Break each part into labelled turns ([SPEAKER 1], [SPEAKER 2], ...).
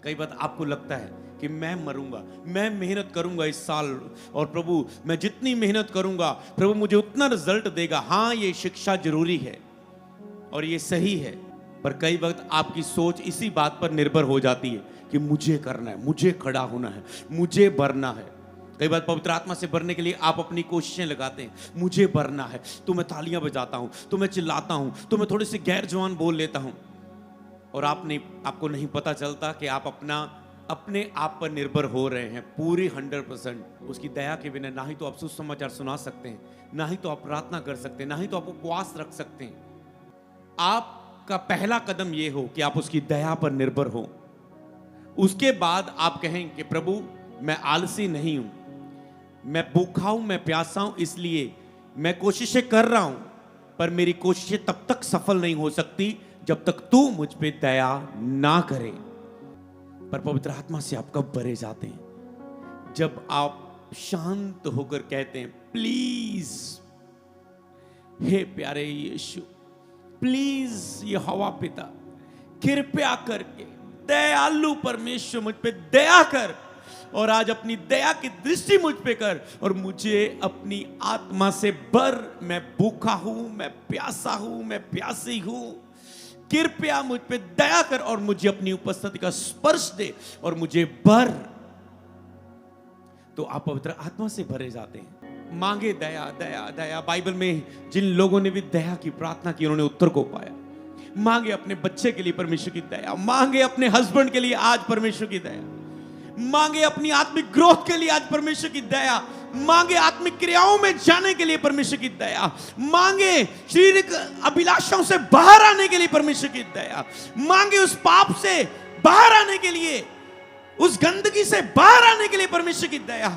[SPEAKER 1] कई बार आपको लगता है कि मैं मरूंगा, मैं मेहनत करूंगा इस साल और प्रभु मैं जितनी मेहनत करूंगा प्रभु मुझे उतना रिजल्ट देगा। हाँ, ये शिक्षा जरूरी है और ये सही है, पर कई वक्त आपकी सोच इसी बात पर निर्भर हो जाती है कि मुझे करना है, मुझे खड़ा होना है, मुझे भरना है। कई बार पवित्र आत्मा से भरने के लिए आप अपनी कोशिशें लगाते हैं, मुझे भरना है, तो मैं तालियां बजाता हूं, तो मैं चिल्लाता हूं, तो मैं थोड़ी सी गैर जवान बोल लेता हूं, और आपको नहीं पता चलता कि आप अपने आप पर निर्भर हो रहे हैं पूरी 100%। उसकी दया के बिना ना ही तो आप सुसमाचार सुना सकते हैं, ना ही तो आप प्रार्थना कर सकते हैं, ना ही तो आप उपवास रख सकते हैं। आपका पहला कदम यह हो कि आप उसकी दया पर निर्भर हो। उसके बाद आप कहें कि प्रभु मैं आलसी नहीं हूं, मैं भूखा हूं, मैं प्यासा हूं, इसलिए मैं कोशिशें कर रहा हूं, पर मेरी कोशिशें तब तक सफल नहीं हो सकती जब तक तू मुझ पे दया ना करे। पर पवित्र आत्मा से आप कब भरे जाते हैं? जब आप शांत होकर कहते हैं प्लीज हे प्यारे यीशु, प्लीज यहोवा पिता कृपया करके दयालु परमेश्वर मुझ पे दया कर, और आज अपनी दया की दृष्टि मुझ पे कर और मुझे अपनी आत्मा से भर। मैं भूखा हूं, मैं प्यासा हूं, मैं प्यासी हूं, कृपया मुझ पे दया कर और मुझे अपनी उपस्थिति का स्पर्श दे और मुझे भर। तो आप पवित्र आत्मा से भरे जाते हैं। मांगे दया दया दया। बाइबल में जिन लोगों ने भी दया की प्रार्थना की उन्होंने उत्तर को पाया। मांगे अपने बच्चे के लिए परमेश्वर की दया, मांगे अपने हस्बैंड के लिए आज परमेश्वर की दया, मांगे अपनी आत्मिक ग्रोथ के लिए आज परमेश्वर की दया, मांगे आत्मिक क्रियाओं में जाने के लिए परमेश्वर की दया, मांगे शारीरिक अभिलाषाओं से बाहर आने के लिए परमेश्वर की दया, मांगे उस पाप से बाहर आने के लिए, उस गंदगी से बाहर आने के लिए परमेश्वर की दया,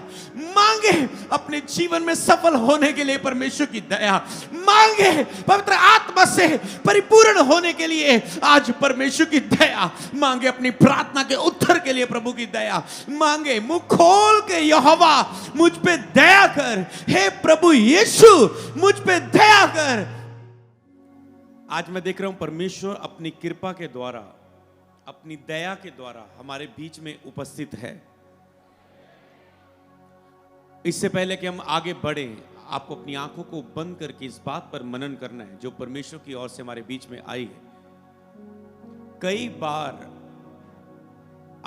[SPEAKER 1] मांगे अपने जीवन में सफल होने के लिए परमेश्वर की दया, मांगे पवित्र आत्मा से परिपूर्ण होने के लिए आज परमेश्वर की दया, मांगे अपनी प्रार्थना के उत्तर के लिए प्रभु की दया, मांगे मुंह खोल के यहोवा मुझ पे दया कर, हे प्रभु यीशु मुझ पे दया कर। आज मैं देख रहा हूं परमेश्वर अपनी कृपा के द्वारा, अपनी दया के द्वारा हमारे बीच में उपस्थित है। इससे पहले कि हम आगे बढ़े, आपको अपनी आंखों को बंद करके इस बात पर मनन करना है जो परमेश्वर की ओर से हमारे बीच में आई है। कई बार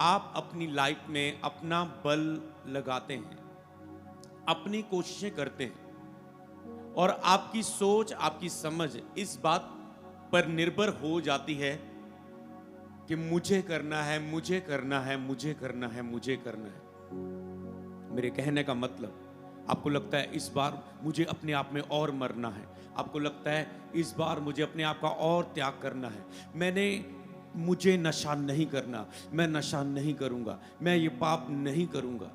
[SPEAKER 1] आप अपनी लाइफ में अपना बल लगाते हैं, अपनी कोशिशें करते हैं और आपकी सोच, आपकी समझ इस बात पर निर्भर हो जाती है कि मुझे करना है, मुझे करना है, मुझे करना है, मुझे करना है। मेरे कहने का मतलब, आपको लगता है इस बार मुझे अपने आप में और मरना है, आपको लगता है इस बार मुझे अपने आप का और त्याग करना है, मुझे नशा नहीं करना, मैं नशा नहीं करूंगा, मैं ये पाप नहीं करूंगा,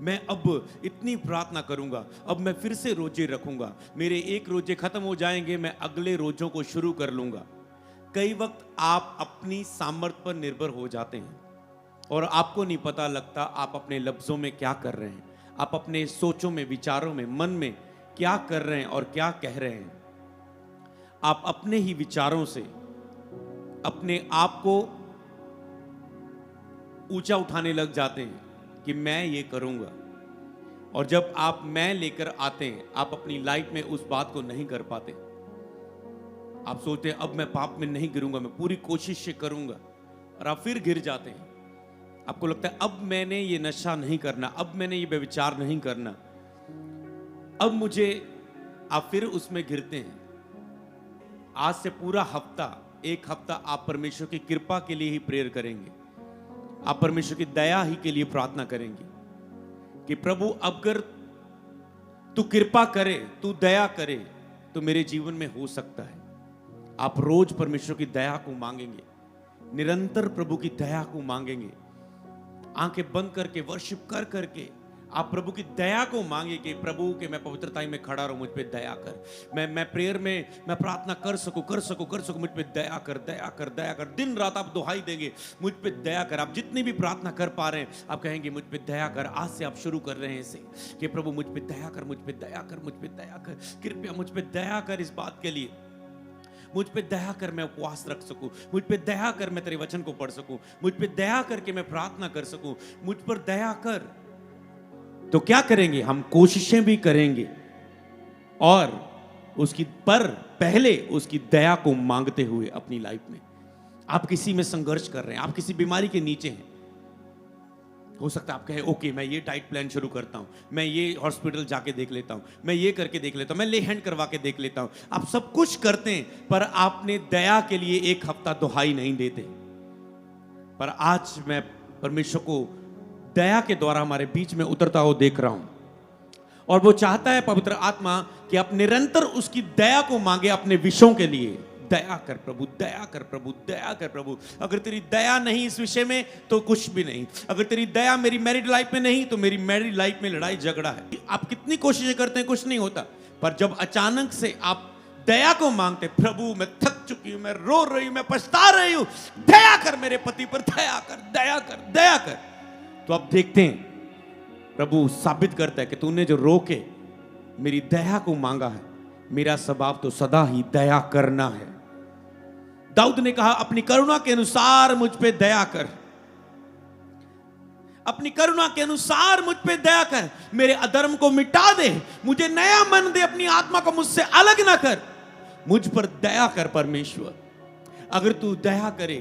[SPEAKER 1] मैं अब इतनी प्रार्थना करूंगा, अब मैं फिर से रोजे रखूंगा, मेरे एक रोजे खत्म हो जाएंगे, मैं अगले रोजों को शुरू कर लूंगा। कई वक्त आप अपनी सामर्थ्य पर निर्भर हो जाते हैं और आपको नहीं पता लगता आप अपने लफ्जों में क्या कर रहे हैं, आप अपने सोचों में, विचारों में, मन में क्या कर रहे हैं और क्या कह रहे हैं। आप अपने ही विचारों से अपने आप को ऊंचा उठाने लग जाते हैं कि मैं ये करूंगा, और जब आप मैं लेकर आते हैं आप अपनी लाइफ में उस बात को नहीं कर पाते। आप सोचते हैं अब मैं पाप में नहीं गिरूंगा, मैं पूरी कोशिश से करूंगा, और आप फिर गिर जाते हैं। आपको लगता है अब मैंने ये नशा नहीं करना, अब मैंने ये व्यभिचार नहीं करना, अब मुझे, आप फिर उसमें गिरते हैं। आज से पूरा हफ्ता, एक हफ्ता आप परमेश्वर की कृपा के लिए ही प्रेयर करेंगे, आप परमेश्वर की दया ही के लिए प्रार्थना करेंगे कि प्रभु अगर तू कृपा करे, तू दया करे तो मेरे जीवन में हो सकता है। आप रोज परमेश्वर की दया को मांगेंगे, निरंतर प्रभु की दया को मांगेंगे, आंखें बंद करके, वर्शिप कर करके आप प्रभु की दया को मांगे कि प्रभु के मैं पवित्रताई में खड़ा रहूं, मुझ पे दया कर, मैं प्रेयर में मैं प्रार्थना कर सकूं, मुझ पे दया कर, दया कर, दया कर। दिन रात आप दुहाई देंगे, मुझ पे दया कर। आप जितनी भी प्रार्थना कर पा रहे हैं आप कहेंगे मुझ पे दया कर। आज से आप शुरू कर रहे हैं इसे कि प्रभु मुझ पे दया कर, मुझ पे दया कर, मुझ पे दया कर, कृपया मुझ पे दया कर। इस बात के लिए मुझ पे दया कर मैं उपवास रख सकूं, मुझ पे दया कर मैं तेरे वचन को पढ़ सकूं, मुझ पे दया करके मैं प्रार्थना कर सकूं, मुझ पर दया कर। तो क्या करेंगे? हम कोशिशें भी करेंगे और उसकी पर पहले उसकी दया को मांगते हुए अपनी लाइफ में। आप किसी में संघर्ष कर रहे हैं, आप किसी बीमारी के नीचे हैं, हो सकता है आप कहे ओके मैं ये डाइट प्लान शुरू करता हूं, मैं ये हॉस्पिटल जाके देख लेता हूं, मैं ये करके देख लेता हूं, मैं ले हैंड करवा के देख लेता हूं। आप सब कुछ करते हैं पर आपने दया के लिए एक हफ्ता दुहाई नहीं देते। पर आज मैं परमेश्वर को दया के द्वारा हमारे बीच में उतरता हुआ देख रहा हूं और वो चाहता है पवित्र आत्मा कि आप निरंतर उसकी दया को मांगे अपने विषयों के लिए। दया कर प्रभु, दया कर प्रभु, दया कर प्रभु। अगर तेरी दया नहीं इस विषय में तो कुछ भी नहीं। अगर तेरी दया मेरी मैरिड लाइफ में नहीं तो मेरी मैरिड लाइफ में लड़ाई झगड़ा है। आप कितनी कोशिशें करते हैं, कुछ नहीं होता। पर जब अचानक से आप दया को मांगते, प्रभु मैं थक चुकी हूं, मैं रो रही हूं, मैं पछता रही हूं, दया कर मेरे पति पर, दया कर, दया कर, दया कर, तो आप देखते हैं प्रभु साबित करता है कि तूने जो रो के मेरी दया को मांगा है, मेरा स्वभाव तो सदा ही दया करना है। दाऊद ने कहा अपनी करुणा के अनुसार मुझ पे दया कर, अपनी करुणा के अनुसार मुझ पे दया कर, मेरे अधर्म को मिटा दे, मुझे नया मन दे, अपनी आत्मा को मुझसे अलग ना कर, मुझ पर दया कर परमेश्वर। अगर तू दया करे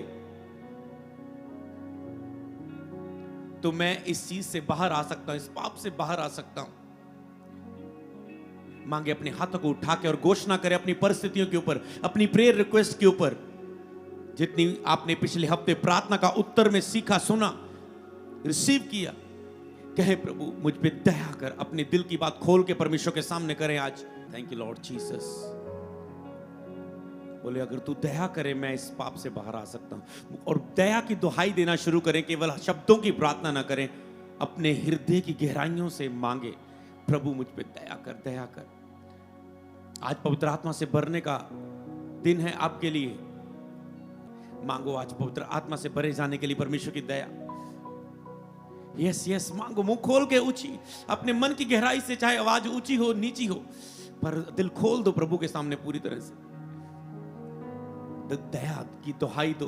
[SPEAKER 1] तो मैं इस चीज से बाहर आ सकता हूं, इस पाप से बाहर आ सकता हूं। मांगे अपने हाथों को उठा के और घोषणा करे अपनी परिस्थितियों के ऊपर, अपनी प्रेयर रिक्वेस्ट के ऊपर। जितनी आपने पिछले हफ्ते प्रार्थना का उत्तर में सीखा, सुना, रिसीव किया, कहे प्रभु मुझ पे दया कर। अपने दिल की बात खोल के परमेश्वर के सामने करें आज। Thank you Lord Jesus. बोले अगर तू दया करे मैं इस पाप से बाहर आ सकता हूं। और दया की दुहाई देना शुरू करें, केवल शब्दों की प्रार्थना ना करें, अपने हृदय की गहराइयों से मांगे, प्रभु मुझ पे दया कर, दया कर। आज पवित्र आत्मा से भरने का दिन है आपके लिए। मांगो आज पवित्र आत्मा से भरे जाने के लिए परमेश्वर की दया। यस यस मांगो, मुंह खोल के ऊंची, अपने मन की गहराई से, चाहे आवाज ऊंची हो नीची हो, पर दिल खोल दो प्रभु के सामने पूरी तरह से। दया की दुहाई दो,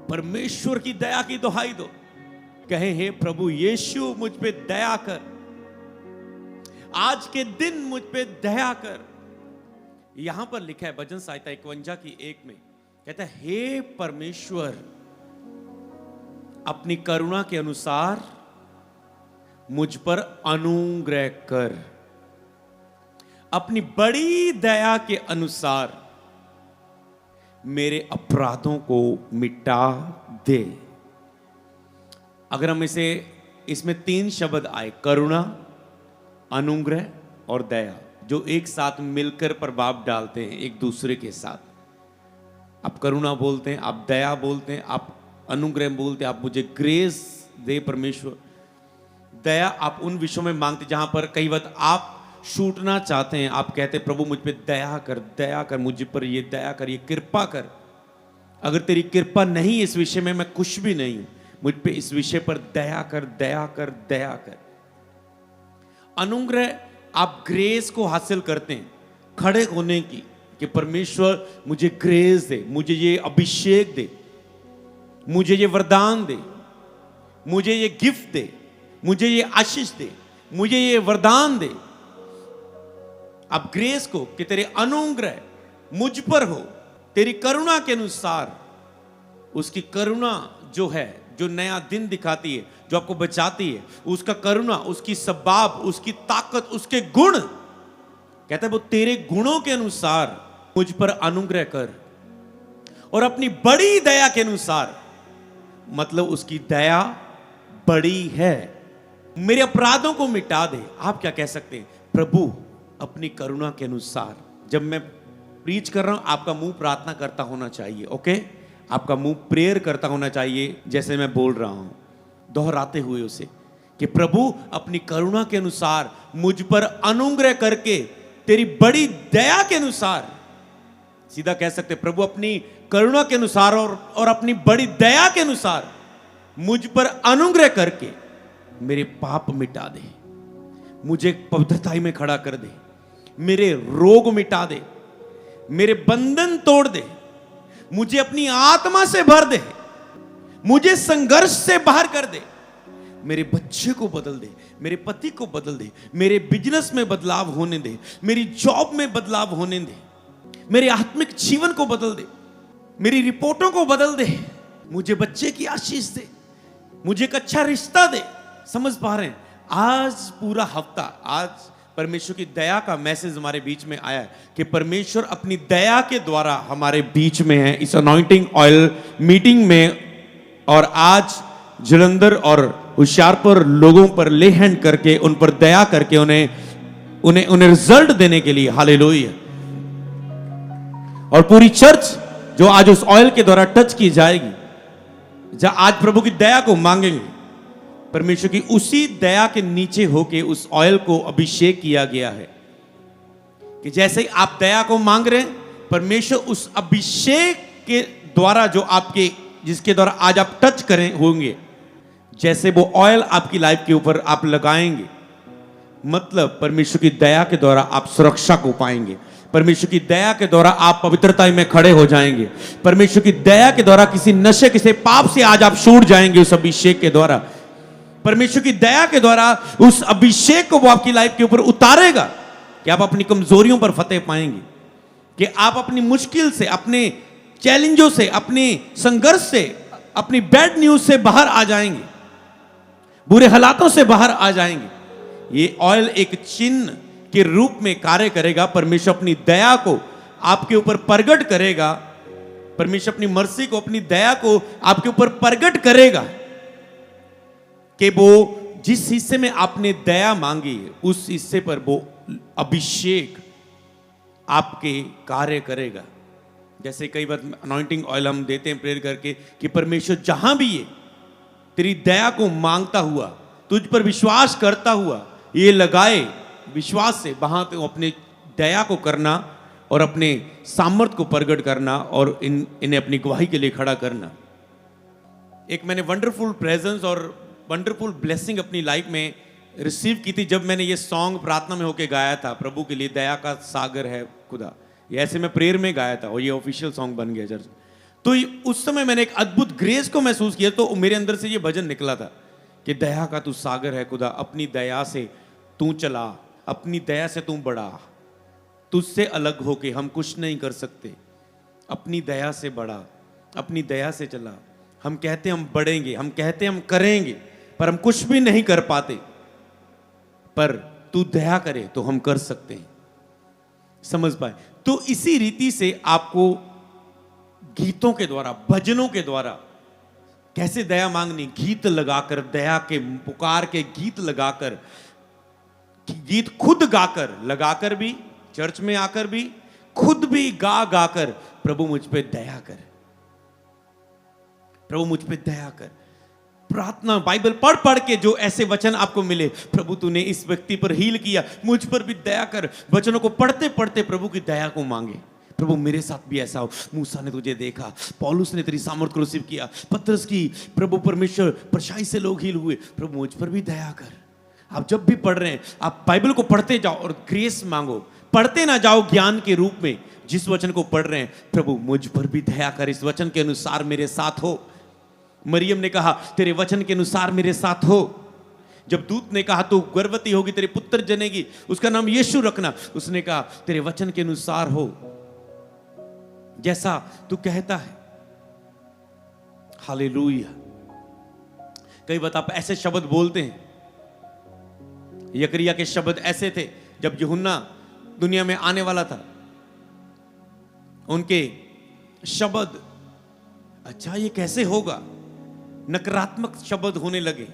[SPEAKER 1] परमेश्वर की दया की दुहाई दो। कहे हे प्रभु यीशु मुझ पे दया कर, आज के दिन मुझ पे दया कर। यहां पर लिखा है भजन संहिता 51 की 1 में, कहता है हे परमेश्वर अपनी करुणा के अनुसार मुझ पर अनुग्रह कर, अपनी बड़ी दया के अनुसार मेरे अपराधों को मिटा दे। अगर हम इसमें 3 शब्द आए, करुणा, अनुग्रह और दया, जो एक साथ मिलकर प्रभाव डालते हैं एक दूसरे के साथ। आप करुणा बोलते हैं, आप दया बोलते हैं, आप अनुग्रह बोलते हैं, आप मुझे ग्रेस दे परमेश्वर। दया आप उन विषयों में मांगते जहां पर कई बार आप छूटना चाहते हैं, आप कहते हैं प्रभु मुझ पे दया कर, दया कर, मुझ पर ये दया कर, ये कृपा कर। अगर तेरी कृपा नहीं इस विषय में, मैं कुछ भी नहीं हूं, मुझ पे इस विषय पर दया कर, दया कर, दया कर। अनुग्रह आप ग्रेस को हासिल करते हैं, खड़े होने की, कि परमेश्वर मुझे ग्रेस दे, मुझे ये अभिषेक दे, मुझे ये वरदान दे, मुझे ये गिफ्ट दे, मुझे ये आशीष दे, मुझे ये वरदान दे। अब ग्रेस को कि तेरे अनुग्रह मुझ पर हो, तेरी करुणा के अनुसार। उसकी करुणा जो है, जो नया दिन दिखाती है, जो आपको बचाती है, उसका करुणा, उसकी स्वभाव, उसकी ताकत, उसके गुण, कहता है वो तेरे गुणों के अनुसार मुझ पर अनुग्रह कर। और अपनी बड़ी दया के अनुसार, मतलब उसकी दया बड़ी है, मेरे अपराधों को मिटा दे। आप क्या कह सकते हैं? प्रभु अपनी करुणा के अनुसार। जब मैं प्रीच कर रहा हूं, आपका मुंह प्रार्थना करता होना चाहिए, ओके? आपका मुंह प्रेयर करता होना चाहिए, जैसे मैं बोल रहा हूं, दोहराते हुए उसे, कि प्रभु अपनी करुणा के अनुसार मुझ पर अनुग्रह करके, तेरी बड़ी दया के अनुसार। सीधा कह सकते प्रभु अपनी करुणा के अनुसार और अपनी बड़ी दया के अनुसार मुझ पर अनुग्रह करके मेरे पाप मिटा दे, मुझे पवित्रता में खड़ा कर दे, मेरे रोग मिटा दे, मेरे बंधन तोड़ दे, मुझे अपनी आत्मा से भर दे, मुझे संघर्ष से बाहर कर दे, मेरे बच्चे को बदल दे, मेरे पति को बदल दे, मेरे बिजनेस में बदलाव होने दे, मेरी जॉब में बदलाव होने दे, मेरे आत्मिक जीवन को बदल दे, मेरी रिपोर्टों को बदल दे, मुझे बच्चे की आशीष दे, मुझे एक अच्छा रिश्ता दे। समझ पा रहे हैं? आज पूरा हफ्ता, आज परमेश्वर की दया का मैसेज हमारे बीच में आया है कि परमेश्वर अपनी दया के द्वारा हमारे बीच में है इस अनॉइंटिंग ऑयल मीटिंग में। और आज जलंधर और होशियारपुर लोगों पर ले हैंड करके, उन पर दया करके उन्हें रिजल्ट देने के लिए, हालेलुया। और पूरी चर्च जो आज उस ऑयल के द्वारा टच की जाएगी, जहां आज प्रभु की दया को मांगेंगे, परमेश्वर की उसी दया के नीचे होके उस ऑयल को अभिषेक किया गया है कि जैसे ही आप दया को मांग रहे हैं, परमेश्वर उस अभिषेक के द्वारा जो आपके, जिसके द्वारा आज आप टच करें होंगे, जैसे वो ऑयल आपकी लाइफ के ऊपर आप लगाएंगे, मतलब परमेश्वर की दया के द्वारा आप सुरक्षा को पाएंगे, परमेश्वर की दया के द्वारा आप पवित्रता में खड़े हो जाएंगे, परमेश्वर की दया के द्वारा किसी नशे, किसी पाप से आज आप छूट जाएंगे उस अभिषेक के द्वारा। परमेश्वर की दया के द्वारा उस अभिषेक को वो आपकी लाइफ के ऊपर उतारेगा कि आप अपनी कमजोरियों पर फतेह पाएंगे, कि आप अपनी मुश्किल से, अपने चैलेंजों से, अपने संघर्ष से, अपनी बैड न्यूज से बाहर आ जाएंगे, बुरे हालातों से बाहर आ जाएंगे। ये ऑयल एक चिन्ह के रूप में कार्य करेगा। परमेश्वर अपनी दया को आपके ऊपर प्रगट करेगा, परमेश्वर अपनी मर्सी को, अपनी दया को आपके ऊपर प्रगट करेगा कि वो जिस हिस्से में आपने दया मांगी, उस हिस्से पर वो अभिषेक आपके कार्य करेगा। जैसे कई बार अनॉइंटिंग ऑयल हम देते हैं प्रेयर करके कि परमेश्वर जहां भी ये तेरी दया को मांगता हुआ, तुझ पर विश्वास करता हुआ ये लगाए, विश्वास से वहां तो अपने दया को करना और अपने सामर्थ्य को प्रकट करना और इन्हें अपनी गवाही के लिए खड़ा करना। एक मैंने वंडरफुल प्रेजेंस और वंडरफुल ब्लेसिंग अपनी लाइफ में रिसीव की थी जब मैंने ये सॉन्ग प्रार्थना में होके गाया था, प्रभु के लिए दया का सागर है खुदा। ये ऐसे मैं प्रेयर में गाया था और ये ऑफिशियल सॉन्ग बन गया चर्च। तो उस समय मैंने एक अद्भुत ग्रेस को महसूस किया, तो मेरे अंदर से ये भजन निकला था कि दया का तू सागर है खुदा, अपनी दया से तू चला, अपनी दया से तू बढ़ा, तुझसे अलग होके हम कुछ नहीं कर सकते, अपनी दया से बढ़ा, अपनी दया से चला। हम कहते हम बढ़ेंगे, हम कहते हम करेंगे, पर हम कुछ भी नहीं कर पाते, पर तू दया करे तो हम कर सकते हैं। समझ पाए? तो इसी रीति से आपको गीतों के द्वारा, भजनों के द्वारा कैसे दया मांगनी, गीत लगाकर, दया के पुकार के गीत लगाकर, गीत खुद गाकर, लगाकर भी, चर्च में आकर भी, खुद भी गा गाकर, प्रभु मुझ पे दया कर, प्रभु मुझ पे दया कर। प्रार्थना बाइबल पढ़ पढ़ के जो ऐसे वचन आपको मिले, प्रभु तूने इस व्यक्ति पर हील किया, मुझ पर भी दया कर, वचनों को पढ़ते पढ़ते प्रभु की दया को मांगे। प्रभु मेरे साथ भी ऐसा हो, मूसा ने तुझे देखा, पौलुस ने तेरी सामर्थ को रिसीव किया, पतरस की प्रभु परमेश्वर परछाई से लोग हील हुए, प्रभु मुझ पर भी दया कर। आप जब भी पढ़ रहे हैं, आप बाइबल को पढ़ते जाओ और ग्रेस मांगो, पढ़ते ना जाओ ज्ञान के रूप में। जिस वचन को पढ़ रहे हैं, प्रभु मुझ पर भी दया कर, इस वचन के अनुसार मेरे साथ हो। मरियम ने कहा तेरे वचन के अनुसार मेरे साथ हो। जब दूत ने कहा तू गर्भवती होगी, तेरे पुत्र जनेगी, उसका नाम यीशु रखना, उसने कहा तेरे वचन के अनुसार हो, जैसा तू कहता है। हालेलुया। कई बार आप ऐसे शब्द बोलते हैं, यकरिया के शब्द ऐसे थे जब यूहन्ना दुनिया में आने वाला था, उनके शब्द, अच्छा ये कैसे होगा, नकारात्मक शब्द होने लगे।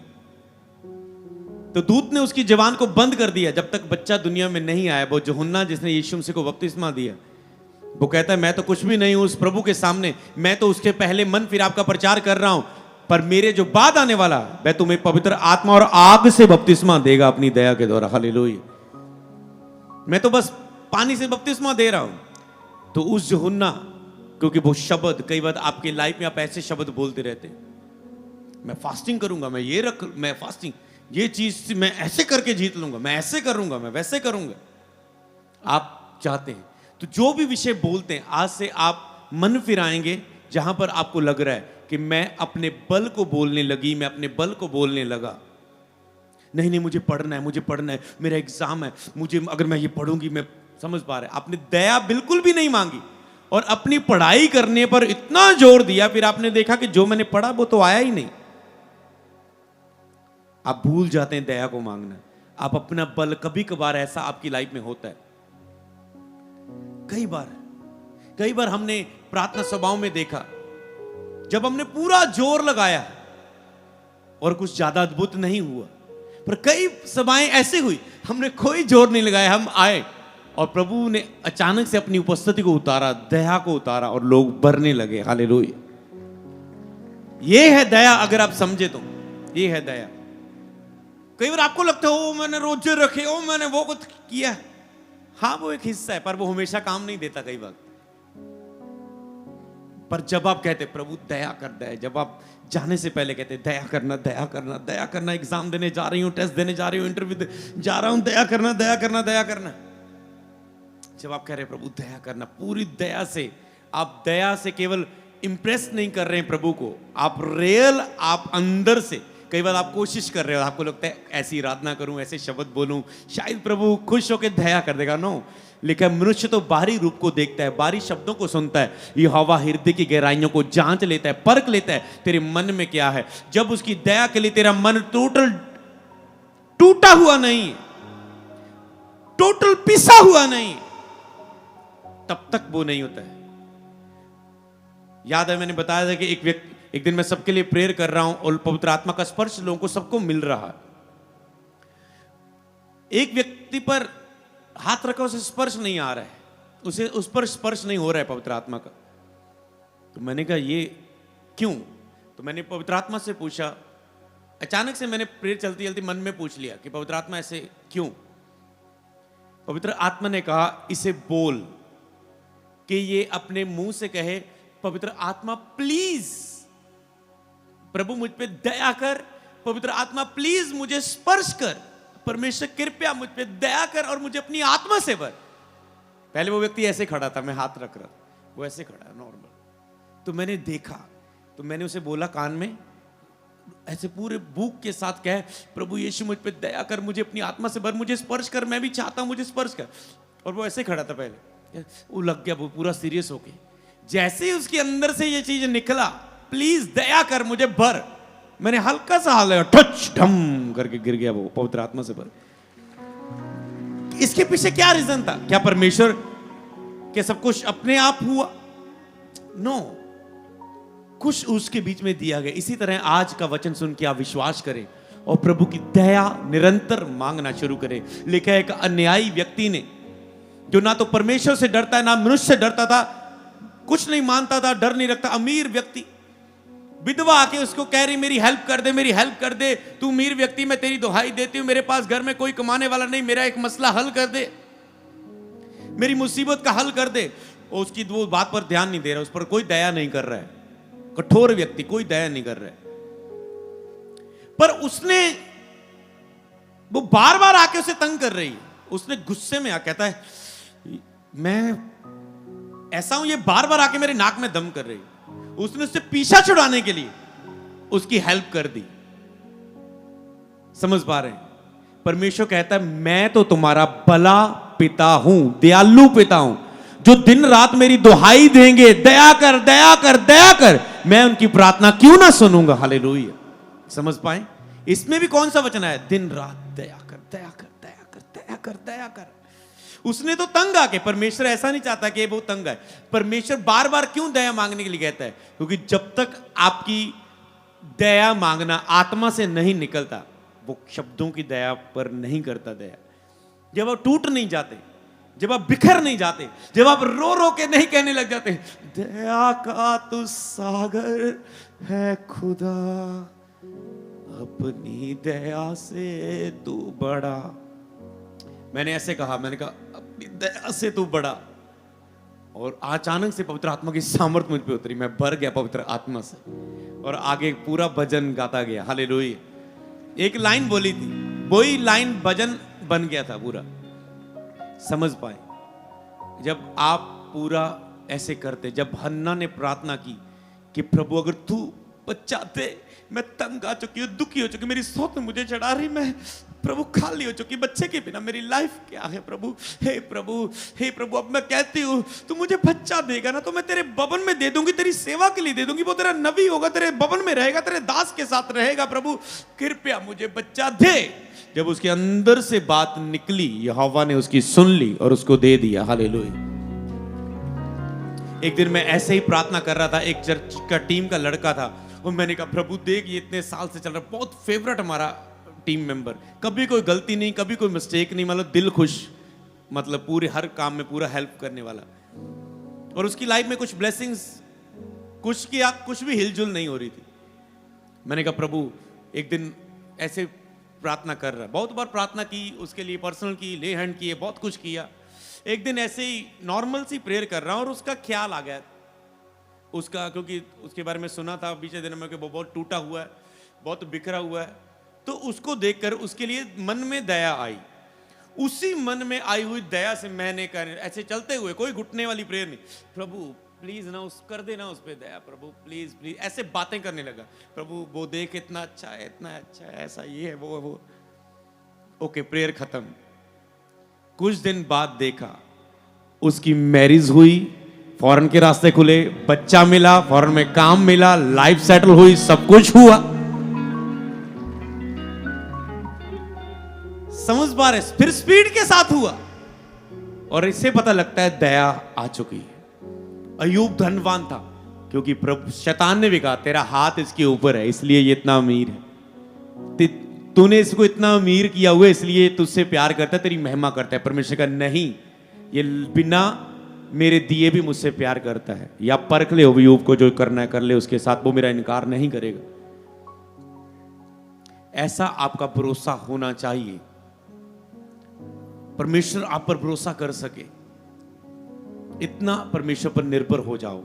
[SPEAKER 1] तो दूत ने उसकी जबान को बंद कर दिया जब तक बच्चा दुनिया में नहीं आया। वो यूहन्ना जिसने यीशु मसीह को बपतिस्मा दिया, वो कहता है मैं तो कुछ भी नहीं हूं उस प्रभु के सामने, मैं तो उसके पहले मन फिर आपका प्रचार कर रहा हूं, पर मेरे जो बाद आने वाला, वह तुम्हें पवित्र आत्मा और आग से बपतिस्मा देगा अपनी दया के द्वारा। हालेलुया। मैं तो बस पानी से बपतिस्मा दे रहा हूं। तो उस यूहन्ना, क्योंकि वो शब्द, कई बार आपके लाइफ में आप ऐसे शब्द बोलते रहते हैं, मैं फास्टिंग करूंगा, मैं ये मैं फास्टिंग, ये चीज मैं ऐसे करके जीत लूंगा, मैं ऐसे करूंगा, मैं वैसे करूंगा, आप चाहते हैं। तो जो भी विषय बोलते हैं, आज से आप मन फिराएंगे जहां पर आपको लग रहा है कि मैं अपने बल को बोलने लगी, मैं अपने बल को बोलने लगा। नहीं नहीं, मुझे पढ़ना है, मुझे पढ़ना है, मेरा एग्जाम है, मुझे अगर मैं ये पढ़ूंगी, मैं समझ पा रहे, आपने दया बिल्कुल भी नहीं मांगी और अपनी पढ़ाई करने पर इतना जोर दिया, फिर आपने देखा कि जो मैंने पढ़ा वो तो आया ही नहीं। आप भूल जाते हैं दया को मांगना। आप अपना बल, कभी कभार ऐसा आपकी लाइफ में होता है, कई बार हमने प्रार्थना सभाओं में देखा, जब हमने पूरा जोर लगाया और कुछ ज्यादा अद्भुत नहीं हुआ, पर कई सभाएं ऐसे हुई हमने कोई जोर नहीं लगाया, हम आए और प्रभु ने अचानक से अपनी उपस्थिति को उतारा, दया को उतारा और लोग भरने लगे। हालेलुया। ये है दया, अगर आप समझे तो ये है दया। कई बार आपको लगता है ओ मैंने रोजे रखे, ओ मैंने वो कुछ किया, हाँ वो एक हिस्सा है, पर वो हमेशा काम नहीं देता कई वक्त। पर जब आप कहते प्रभु दया कर दे, जब आप जाने से पहले कहते दया करना, दया करना, दया करना, एग्जाम देने जा रही हूं, टेस्ट देने जा रही हूं, इंटरव्यू जा रहा हूं, दया करना, दया करना, दया करना, जब आप कह रहे प्रभु दया करना, पूरी दया से, आप दया से केवल इंप्रेस नहीं कर रहे हैं प्रभु को, आप रियल, आप अंदर से, कई बार आप कोशिश कर रहे हो, आपको लगता है ऐसी आराधना करूं, ऐसे शब्द बोलूं, शायद प्रभु खुश होकर दया कर देगा। नो, लेकिन मनुष्य तो बाहरी रूप को देखता है, बाहरी शब्दों को सुनता है, यहोवा हृदय की गहराइयों को जांच लेता है, परख लेता है तेरे मन में क्या है। जब उसकी दया के लिए तेरा मन टूटा हुआ नहीं, टोटल पिसा हुआ नहीं, तब तक वो नहीं होता है। याद है मैंने बताया था कि एक दिन मैं सबके लिए प्रेयर कर रहा हूं और पवित्र आत्मा का स्पर्श लोगों को सबको मिल रहा है। एक व्यक्ति पर हाथ रखा, उसे स्पर्श नहीं आ रहा है, उसे उस पर स्पर्श नहीं हो रहा है पवित्र आत्मा का। तो मैंने कहा ये क्यों? तो मैंने पवित्र आत्मा से पूछा, अचानक से मैंने प्रेयर चलती चलती मन में पूछ लिया कि पवित्र आत्मा ऐसे क्यों? पवित्र आत्मा ने कहा इसे बोल, कि ये अपने मुंह से कहे पवित्र आत्मा प्लीज प्रभु मुझ पे दया कर, पवित्र आत्मा प्लीज मुझे स्पर्श कर, परमेश्वर कृपया मुझ पे दया कर और मुझे अपनी आत्मा से भर। पहले वो व्यक्ति ऐसे खड़ा था, मैं हाथ रख रहा, वो ऐसे खड़ा नॉर्मल। तो मैंने देखा, तो मैंने उसे बोला कान में, ऐसे पूरे भूख के साथ कहे प्रभु यीशु मुझ पे दया कर, मुझे अपनी आत्मा से भर, मुझे स्पर्श कर, मैं भी चाहता हूं मुझे स्पर्श कर। और वो ऐसे खड़ा था पहले, वो लग गया, वो पूरा सीरियस हो गया। जैसे ही उसके अंदर से ये चीज निकला, प्लीज दया कर मुझे भर, मैंने हल्का सा हाथ लगा, टच ढम करके गिर गया वो पवित्र आत्मा से भर। इसके पीछे क्या रीजन था? क्या परमेश्वर के सब कुछ अपने आप हुआ? नो, कुछ उसके बीच में दिया गया। इसी तरह आज का वचन सुन के आप विश्वास करें और प्रभु की दया निरंतर मांगना शुरू करें। लिखा है एक अन्यायी व्यक्ति ने, जो ना तो परमेश्वर से डरता है ना मनुष्य से डरता था, कुछ नहीं मानता था, डर नहीं रखता, अमीर व्यक्ति, विधवा आके उसको कह रही मेरी हेल्प कर दे, मेरी हेल्प कर दे, तू अमीर व्यक्ति, मैं तेरी दुहाई देती हूं, मेरे पास घर में कोई कमाने वाला नहीं, मेरा एक मसला हल कर दे, मेरी मुसीबत का हल कर दे। और उसकी वो बात पर ध्यान नहीं दे रहा, उस पर कोई दया नहीं कर रहा है, कठोर व्यक्ति, कोई दया नहीं कर रहा है। पर उसने, वो बार बार आके उसे तंग कर रही है, उसने गुस्से में आके कहता है मैं ऐसा हूं, ये बार बार आके मेरे नाक में दम कर रही है। उसने उससे पीछा छुड़ाने के लिए उसकी हेल्प कर दी। समझ पा रहे हैं? परमेश्वर कहता है मैं तो तुम्हारा भला पिता हूं, दयालु पिता हूं, जो दिन रात मेरी दुहाई देंगे, दया कर, दया कर, दया कर, मैं उनकी प्रार्थना क्यों ना सुनूंगा। हालेलुया। समझ पाए? इसमें भी कौन सा वचन है? दिन रात दया कर, दया कर, दया कर, दया कर, दया कर। उसने तो तंग आके, परमेश्वर ऐसा नहीं चाहता कि वो तंग है। परमेश्वर बार बार क्यों दया मांगने के लिए कहता है? क्योंकि जब तक आपकी दया मांगना आत्मा से नहीं निकलता, वो शब्दों की दया पर नहीं करता दया। जब आप टूट नहीं जाते, जब आप बिखर नहीं जाते, जब आप रो रो के नहीं कहने लग जाते दया का तू सागर है खुदा, अपनी दया से तू बड़ा। मैंने ऐसे कहा, मैंने कहा अपनी दया से तू बड़ा, और अचानक से पवित्र आत्मा की सामर्थ मुझ पे उतरी, मैं भर गया पवित्र आत्मा से, और आगे पूरा भजन गाता गया। हालेलुया। एक लाइन बोली थी, वही लाइन भजन बन गया था पूरा। समझ पाए? जब आप पूरा ऐसे करते, जब हन्ना ने प्रार्थना की कि प्रभु अगर तू बच्चा दे, मैं तंग आ चुकी हूँ, दुखी हो चुकी, मेरी सौत मुझे चढ़ा रही, मैं प्रभु खाली हो चुकी, बच्चे के बिना मेरी लाइफ क्या है प्रभु। हे प्रभु, हे प्रभु, अब मैं कहती हूँ तू मुझे बच्चा देगा ना तो मैं तेरे भवन में दे दूंगी, तेरी सेवा के लिए दे दूंगी, वो तेरा नबी होगा, तेरे भवन में रहेगा, तेरे दास के साथ रहेगा, प्रभु कृपया मुझे बच्चा दे। जब उसके अंदर से बात निकली, यहोवा ने उसकी सुन ली और उसको दे दिया। हालेलुया। एक दिन मैं ऐसे ही प्रार्थना कर रहा था, एक चर्च का टीम का लड़का था, और मैंने कहा प्रभु देख ये इतने साल से चल रहा, बहुत फेवरेट हमारा टीम मेंबर, कभी कोई गलती नहीं, कभी कोई मिस्टेक नहीं, मतलब दिल खुश, मतलब पूरे हर काम में पूरा हेल्प करने वाला, और उसकी लाइफ में कुछ ब्लेसिंग्स, कुछ की कुछ भी हिलजुल नहीं हो रही थी। मैंने कहा प्रभु, एक दिन ऐसे प्रार्थना कर रहा, बहुत बार प्रार्थना की उसके लिए, पर्सनल की, ले हैंड किए, बहुत कुछ किया। एक दिन ऐसे ही नॉर्मल सी प्रेयर कर रहा हूं और उसका ख्याल आ गया उसका, क्योंकि उसके बारे में सुना था बीते दिनों में कि वो बहुत टूटा हुआ है, बहुत बिखरा हुआ है, तो उसको देखकर उसके लिए मन में दया आई। उसी मन में आई हुई दया से मैंने कहा, ऐसे चलते हुए, कोई घुटने वाली प्रेयर नहीं, प्रभु प्लीज ना उस कर देना उस पे दया, प्रभु प्लीज प्लीज, ऐसे बातें करने लगा। प्रभु वो देख इतना अच्छा है, इतना अच्छा है, ऐसा ये है वो। ओके, प्रेयर खत्म। कुछ दिन बाद देखा उसकी मैरिज हुई, फॉरेन के रास्ते खुले, बच्चा मिला, फॉरेन में काम मिला, लाइफ सेटल हुई, सब कुछ हुआ। समझ पा रहे? फिर स्पीड के साथ हुआ, और इससे पता लगता है दया आ चुकी है। अय्यूब धनवान था क्योंकि प्रभु, शैतान ने भी कहा तेरा हाथ इसके ऊपर है इसलिए ये इतना अमीर है, तूने इसको इतना अमीर किया हुआ इसलिए तुझसे प्यार करता है, तेरी महिमा करता है। परमेश्वर का नहीं, ये बिना मेरे दिए भी मुझसे प्यार करता है। या परख ले अय्यूब को, जो करना है कर ले उसके साथ, वो मेरा इनकार नहीं करेगा। ऐसा आपका भरोसा होना चाहिए, परमेश्वर आप पर भरोसा कर सके, इतना परमेश्वर पर निर्भर हो जाओ।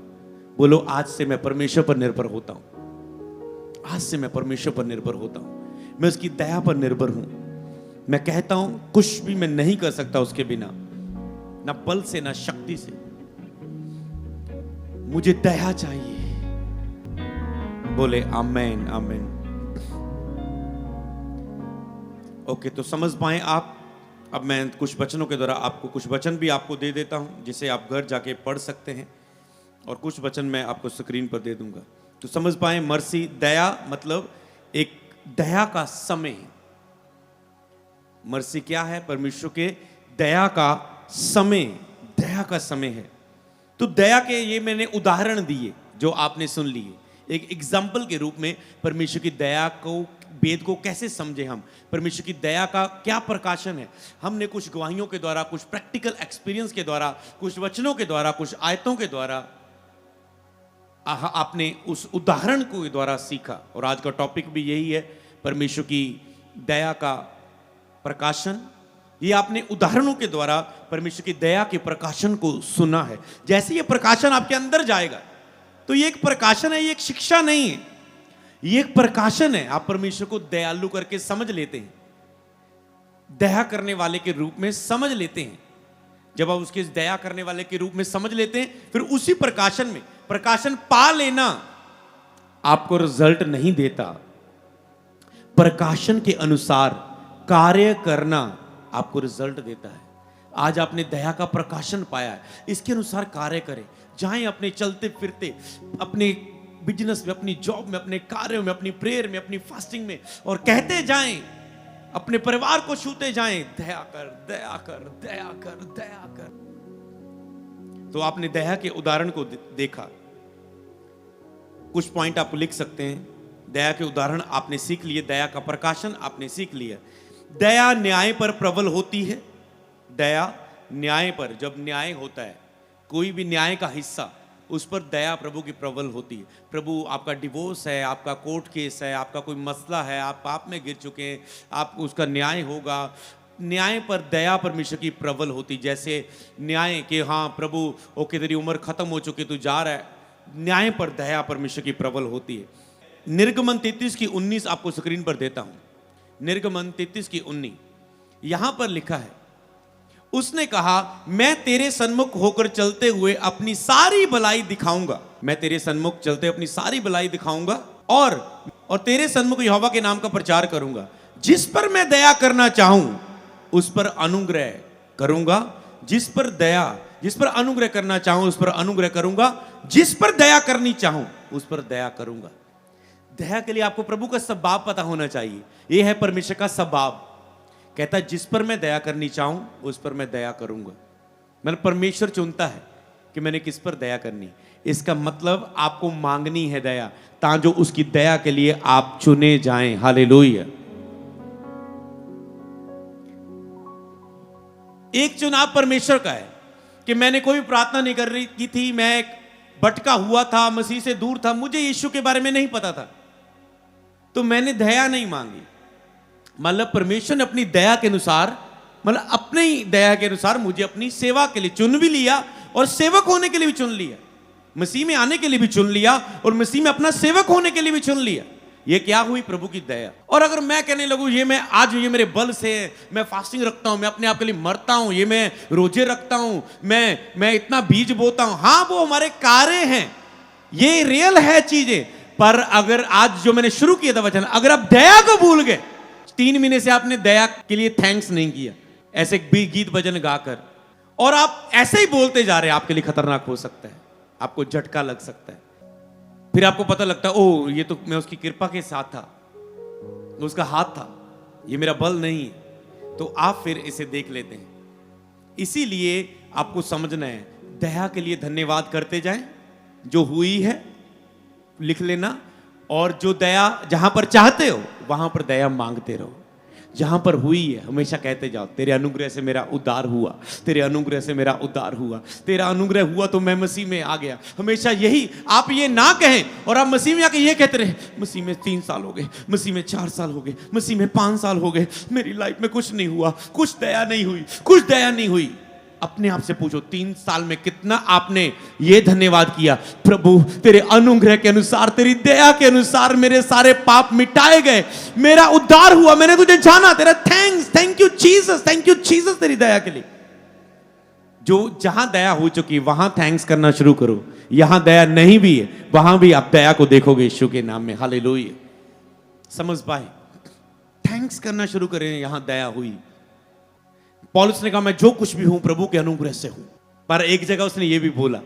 [SPEAKER 1] बोलो आज से मैं परमेश्वर पर निर्भर होता हूं, आज से मैं परमेश्वर पर निर्भर होता हूं, मैं उसकी दया पर निर्भर हूं। मैं कहता हूं कुछ भी मैं नहीं कर सकता उसके बिना, ना बल से ना शक्ति से, मुझे दया चाहिए। बोले आमेन आमेन। ओके, तो समझ पाए आप? अब मैं कुछ वचनों के द्वारा आपको कुछ वचन भी आपको दे देता हूं, जिसे आप घर जाके पढ़ सकते हैं, और कुछ वचन मैं आपको स्क्रीन पर दे दूंगा। तो समझ पाए, मर्सी, दया मतलब एक दया का समय। मर्सी क्या है? परमेश्वर के दया का समय, दया का समय है। तो दया के ये मैंने उदाहरण दिए जो आपने सुन लिए, एक एग्जाम्पल के रूप में परमेश्वर की दया को, वेद को कैसे समझे हम, परमेश्वर की दया का क्या प्रकाशन है। हमने कुछ गवाहियों के द्वारा, कुछ प्रैक्टिकल एक्सपीरियंस के द्वारा, कुछ वचनों के द्वारा, कुछ आयतों के द्वारा आपने उस उदाहरण को द्वारा सीखा। और आज का टॉपिक भी यही है, परमेश्वर की दया का प्रकाशन। ये आपने उदाहरणों के द्वारा परमेश्वर की दया के प्रकाशन को सुना है। जैसे ये प्रकाशन आपके अंदर जाएगा तो ये एक प्रकाशन है, ये एक शिक्षा नहीं है, ये एक प्रकाशन है। आप परमेश्वर को दयालु करके समझ लेते हैं, दया करने वाले के रूप में समझ लेते हैं। जब आप उसके दया करने वाले के रूप में समझ लेते हैं, फिर उसी प्रकाशन में, प्रकाशन पा लेना आपको रिजल्ट नहीं देता, प्रकाशन के अनुसार कार्य करना आपको रिजल्ट देता है। आज आपने दया का प्रकाशन पाया है, इसके अनुसार कार्य करें। जाएं अपने चलते फिरते, अपने बिजनेस में, अपनी जॉब में, अपने कार्यों में, अपनी प्रेयर में, अपनी फास्टिंग में, और कहते जाएं, अपने परिवार को छूते जाएं, दया कर, दया कर, दया कर, दया कर। तो आपने दया के उदाहरण को देखा। कुछ पॉइंट आप लिख सकते हैं। दया के उदाहरण आपने सीख लिए, दया का प्रकाशन आपने सीख लिया। दया न्याय पर प्रबल होती है। दया न्याय पर, जब न्याय होता है, कोई भी न्याय का हिस्सा, उस पर दया प्रभु की प्रबल होती है। प्रभु, आपका डिवोर्स है, आपका कोर्ट केस है, आपका कोई मसला है, आप पाप में गिर चुके हैं, आप उसका न्याय होगा, न्याय पर दया परमेश्वर की प्रबल होती। जैसे न्याय के, हाँ प्रभु ओके तेरी उम्र खत्म हो चुकी, तू जा रहा है, न्याय पर दया परमेश्वर की प्रबल होती है। निर्गमन 33:19 आपको स्क्रीन पर देता हूं। निर्गमन 33:19 यहां पर लिखा है, उसने कहा, मैं तेरे सन्मुख होकर चलते हुए अपनी सारी भलाई दिखाऊंगा। मैं तेरे सन्मुख चलते अपनी सारी भलाई दिखाऊंगा और तेरे सन्मुख यहोवा के नाम का प्रचार करूंगा। जिस पर मैं दया करना चाहूं उस पर अनुग्रह करूंगा। जिस पर अनुग्रह करना चाहूं उस पर अनुग्रह करूंगा। जिस पर दया करनी चाहूं उस पर दया करूंगा। दया के लिए आपको प्रभु का स्वभाव पता होना चाहिए। यह है परमेश्वर का स्वभाव। कहता है जिस पर मैं दया करनी चाहूं उस पर मैं दया करूंगा। मतलब परमेश्वर चुनता है कि मैंने किस पर दया करनी। इसका मतलब आपको मांगनी है दया, ताकि उसकी दया के लिए आप चुने जाएं। हालेलुया। एक चुनाव परमेश्वर का है कि मैंने कोई प्रार्थना नहीं कर रही की थी, मैं भटका हुआ था, मसीह से दूर था, मुझे यीशु के बारे में नहीं पता था, तो मैंने दया नहीं मांगी। मतलब परमेश्वर ने अपनी दया के अनुसार, मतलब अपनी दया के अनुसार मुझे अपनी सेवा के लिए चुन भी लिया और सेवक होने के लिए भी चुन लिया। मसीह में आने के लिए भी चुन लिया और मसीह में अपना सेवक होने के लिए भी चुन लिया। ये क्या हुई? प्रभु की दया। और अगर मैं कहने लगूं ये मैं आज ये मेरे बल से, मैं फास्टिंग रखता हूं, मैं अपने आप के लिए मरता हूं, ये मैं रोजे रखता हूं, मैं इतना बीज बोता हूं, हाँ वो हमारे कार्य हैं, ये रियल है चीजें। पर अगर आज जो मैंने शुरू किया था वचन, अगर आप दया को भूल गए, 3 महीने से आपने दया के लिए थैंक्स नहीं किया ऐसे गीत भजन गाकर, और आप ऐसे ही बोलते जा रहे हैं, आपके लिए खतरनाक हो सकता है, आपको झटका लग सकता है। फिर आपको पता लगता है ओ ये तो मैं उसकी कृपा के साथ था, उसका हाथ था, ये मेरा बल नहीं है, तो आप फिर इसे देख लेते हैं। इसीलिए आपको समझना है, दया के लिए धन्यवाद करते जाएं, जो हुई है लिख लेना, और जो दया जहां पर चाहते हो वहां पर दया मांगते रहो। जहां पर हुई है हमेशा कहते जाओ, तेरे अनुग्रह से मेरा उद्धार हुआ, तेरे अनुग्रह से मेरा उद्धार हुआ, तेरा अनुग्रह हुआ तो मैं मसीह में आ गया। हमेशा यही, आप ये ना कहें और आप मसीह में आके ये कहते रहे, मसीह में 3 साल हो गए, मसीह में 4 साल हो गए, मसीह में 5 साल हो गए, मेरी लाइफ में कुछ नहीं हुआ, कुछ दया नहीं हुई, कुछ दया नहीं हुई। अपने आप से पूछो 3 साल में कितना आपने ये धन्यवाद किया, प्रभु तेरे अनुग्रह के अनुसार, तेरी दया के अनुसार मेरे सारे पाप मिटाए गए, मेरा उद्धार हुआ, मैंने तुझे जाना, तेरा थैंक्स, थैंक यू जीसस तेरी दया के लिए। जो जहां दया हो चुकी वहां थैंक्स करना शुरू करो। यहां दया नहीं भी है वहां भी आप दया को देखोगे यीशु के नाम में। हालेलुया। समझ पाए? थैंक्स करना शुरू करें। यहां दया हुई। पौलुस ने कहा मैं जो कुछ भी हूं प्रभु के अनुग्रह से हूं, पर एक जगह उसने ये भी बोला,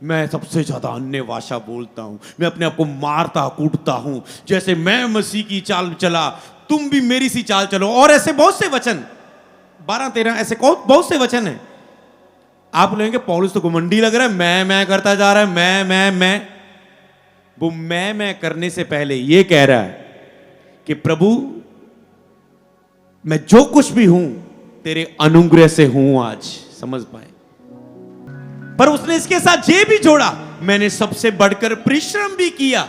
[SPEAKER 1] मैं सबसे ज्यादा अन्य भाषा बोलता हूं, मैं अपने आप को मारता कूटता हूं, जैसे मैं मसीह की चाल चला तुम भी मेरी सी चाल चलो। और ऐसे बहुत से वचन, 12-13 ऐसे बहुत से वचन हैं। आप लेंगे पौलुस तो घमंडी लग रहा है, मैं करता जा रहा है, मैं वो मैं करने से पहले ये कह रहा है कि प्रभु मैं जो कुछ भी हूं तेरे अनुग्रह से हूं आज। समझ पाए? पर उसने इसके साथ ये भी जोड़ा, मैंने सबसे बढ़कर परिश्रम भी किया।